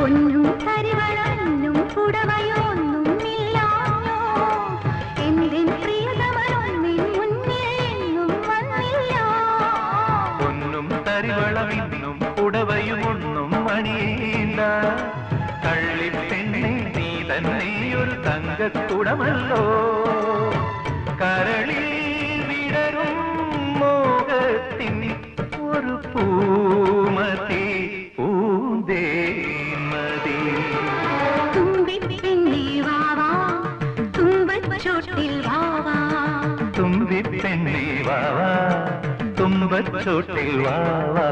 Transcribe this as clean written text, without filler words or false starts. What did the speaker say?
പൊന്നും തരിവളന്നും പുടവയൊന്നുമില്ലാഞ്ഞോ എന്റെ പ്രിയതമനൊന്നിൻ മുന്നിൽ എന്നും വന്നില്ല പൊന്നും തരിവളമിന്നും പുടവയുമൊന്നും മണിയേണ്ട കള്ളിപ്പെണ്ണെ നീ തന്നെ ഒരു തങ്കക്കുടമല്ലോ കരളിൽ വിടരും മോഹത്തിൻ ഒരു പൂമതി പൂന്തേന്മതി തുമ്പിപ്പെണ്ണേ വാവാ തുമ്പച്ചോട്ടിൽ വാവാ തുമ്പിപ്പെണ്ണേ വാവാ തുമ്പച്ചോട്ടിൽ വാവാ